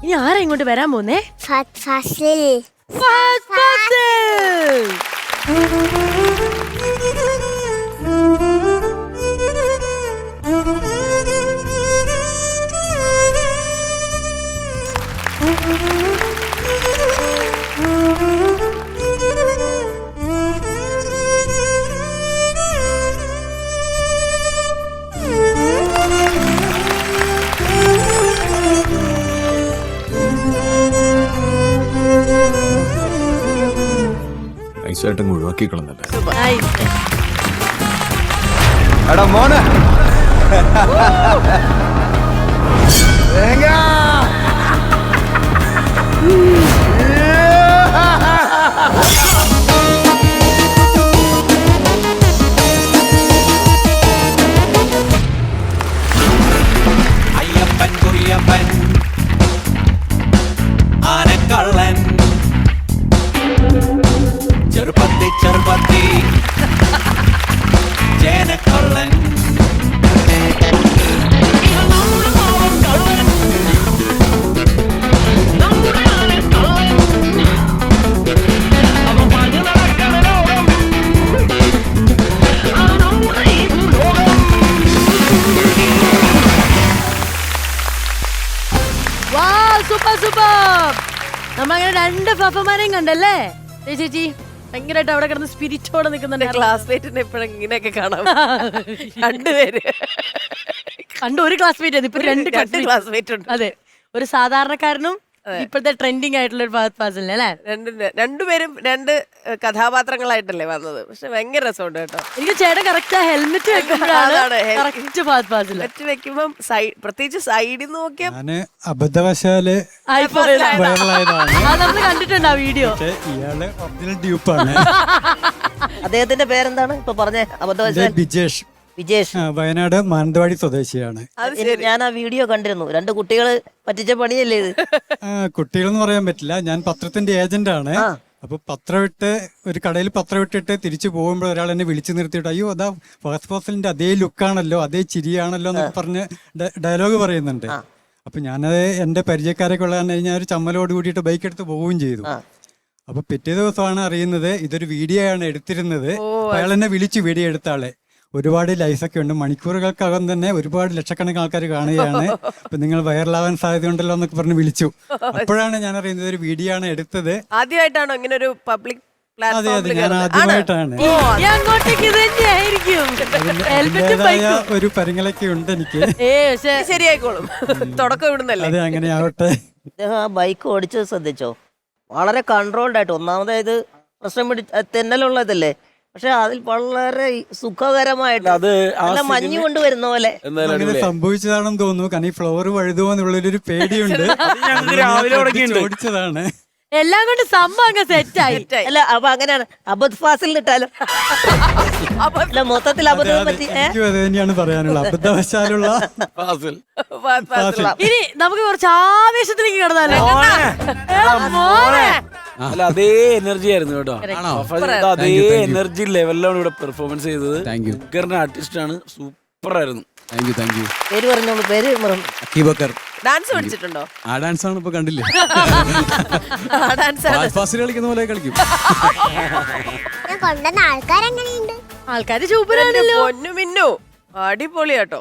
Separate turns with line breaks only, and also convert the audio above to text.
ഇനി ആരാ ഇങ്ങോട്ട് വരാൻ പോന്നേ?
ഫാസിൽ.
നൈസായിട്ടങ്ങ് ഒഴിവാക്കി കളഞ്ഞല്ലേ.
എടാ മോനെ
അയ്യപ്പൻ കുയ്യപ്പൻ ആനക്കള്ളൻ ചെറുപ്പത്തി ചെറുപ്പത്തി ചേനക്കള്ളൻ
നമ്മളങ്ങനെ രണ്ട് ഫഫമാരെയും കണ്ടല്ലേ ചേച്ചി? ഭയങ്കരമായിട്ട് അവിടെ കിടന്ന് സ്പിരിറ്റോടെ നിൽക്കുന്നുണ്ട്.
ക്ലാസ്മേറ്റിനെ എപ്പോഴും ഇങ്ങനെയൊക്കെ കാണാം. രണ്ടുപേര്
കണ്ടു, ഒരു ക്ലാസ്മേറ്റ് ഇപ്പൊ രണ്ട്
ക്ലാസ്മേറ്റ് ഉണ്ട്.
അതെ, ഒരു സാധാരണക്കാരനും ഇപ്പോഴത്തെ ട്രെൻഡിങ് ആയിട്ടുള്ള ഒരു ഫഹദ് ഫാസിലിനെ അല്ലേ?
രണ്ടുപേരും രണ്ട് കഥാപാത്രങ്ങളായിട്ടല്ലേ വന്നത്. പക്ഷെ ഭയങ്കര രസമുണ്ട് കേട്ടോ.
എനിക്ക് ചേട്ടൻ കറക്റ്റ് ഹെൽമെറ്റ് വെക്കുമ്പോഴാണ് കറക്റ്റ് ഫഹദ് ഫാസിൽ.
ഹെൽമെറ്റ് വെക്കുമ്പം പ്രത്യേകിച്ച് സൈഡിൽ നോക്കിയാൽ
ഞാന് അബദ്ധവശാല് വൈറലായതാണ്.
നമ്മൾ കണ്ടിട്ടുണ്ട് ആ വീഡിയോ.
ഇയാള് ഒറിജിനൽ ഡ്യൂപ്പാണ്.
അദ്ദേഹത്തിന്റെ പേരെന്താണ് ഇപ്പൊ പറഞ്ഞ? അബദ്ധവശാൽ
ബിജേഷ്.
വിജേഷ്.
വയനാട് മാനന്തവാടി സ്വദേശിയാണ്.
ഞാൻ ആ വീഡിയോ കണ്ടിരുന്നു. രണ്ട് കുട്ടികള് പറ്റിച്ച പണിയല്ലേ ഇത്?
കുട്ടികളെന്ന് പറയാൻ പറ്റില്ല, ഞാൻ പത്രത്തിന്റെ ഏജന്റ് ആണ്. അപ്പൊ പത്രം ഇട്ട് ഒരു കടയിൽ പത്രം ഇട്ടിട്ട് തിരിച്ചു പോകുമ്പോൾ ഒരാൾ എന്നെ വിളിച്ചു നിർത്തിയിട്ട്, അയ്യോ അതാ ഫഹദ് ഫാസിലിന്റെ അതേ ലുക്കാണല്ലോ, അതേ ചിരിയാണല്ലോ എന്നൊക്കെ പറഞ്ഞ് ഡയലോഗ് പറയുന്നുണ്ട്. അപ്പൊ ഞാനത് എന്റെ പരിചയക്കാരൊക്കെ ഉള്ള ഞാൻ ഒരു ചമ്മലോട് കൂടിയിട്ട് ബൈക്ക് എടുത്ത് പോവുകയും ചെയ്തു. അപ്പൊ പിറ്റേ ദിവസമാണ് അറിയുന്നത് ഇതൊരു വീഡിയോ ആണ് എടുത്തിരുന്നത്. അയാൾ എന്നെ വിളിച്ചു വീഡിയോ എടുത്ത ആളെ. ഒരുപാട് ലൈഫൊക്കെ ഉണ്ട്, മണിക്കൂറുകൾക്കകം തന്നെ ഒരുപാട് ലക്ഷക്കണക്കിന് ആൾക്കാർ കാണുകയാണ്. അപ്പൊ നിങ്ങൾ വൈറലാവാൻ സാധ്യതയുണ്ടല്ലോ എന്നൊക്കെ പറഞ്ഞ് വിളിച്ചു. അപ്പോഴാണ് ഞാൻ അറിയുന്നത് ഒരു വീഡിയോ ആണ് എടുത്തത്.
ആദ്യമായിട്ടാണോ ഇങ്ങനെ ഒരു പബ്ലിക്?
അതെ അതെ, ഞാൻ ആദ്യമായിട്ടാണ്. ഒരു പരിങ്ങളൊക്കെ ഉണ്ട് എനിക്ക്.
ശരിയായിക്കോളും, തുടക്കം ഇവിടുന്നല്ലേ.
അതെ, അങ്ങനെ ആവട്ടെ.
അദ്ദേഹം ആ ബൈക്ക് ഓടിച്ചത് ശ്രദ്ധിച്ചോ? വളരെ കൺട്രോൾഡ് ആയിട്ട്. ഒന്നാമതായത് പ്രശ്നം തെന്നലുള്ളതല്ലേ, പക്ഷെ അതിൽ വളരെ സുഖകരമായിട്ട് നല്ല മഞ്ഞ് കൊണ്ടുവരുന്ന പോലെ
അങ്ങനെ സംഭവിച്ചതാണെന്ന് തോന്നുന്നു. കാരണം ഈ ഫ്ലോർ വഴുതുമോ എന്നുള്ളൊരു പേടിയുണ്ട്. ഓടിച്ചതാണ്.
എല്ലാം കൊണ്ട് സംഭവം സെറ്റായി.
അല്ല, അപ്പൊ അങ്ങനെയാണ് അബദ് ഫാസിൽ ഇട്ടാലോ? അല്ല, മൊത്തത്തിൽ അബദ്ധം പറ്റി.
എനിക്കും അത് തന്നെയാണ് പറയാനുള്ള, അബദ്ധവശാലുള്ള
ഇനി നമുക്ക് കുറച്ച് ആവേശത്തിലേക്ക് കിടന്നാലോ?
അല്ല, അതേ എനർജി ആയിരുന്നു കേട്ടോ. അതേ എനർജി ലെവലിലാണ് ഇവിടെ പെർഫോമൻസ് ചെയ്തത്. ആർട്ടിസ്റ്റ് ആണ്, സൂപ്പർ ആയിരുന്നു.
പേര് പറഞ്ഞോളൂ. പേര്
ഡാൻസ് പഠിച്ചിട്ടുണ്ടോ?
ആ ഡാൻസ് ആണ് ഇപ്പൊ കണ്ടില്ലേ?
ഡാൻസ്
കളിക്കുന്ന പോലെ കളിക്കും.
കൊണ്ടുവന്ന ആൾക്കാരെങ്ങനെയുണ്ട്?
ആൾക്കാര് ചൂപ്പരാണല്ലോ.
പൊന്നു മിന്നു, അടിപൊളിയാട്ടോ.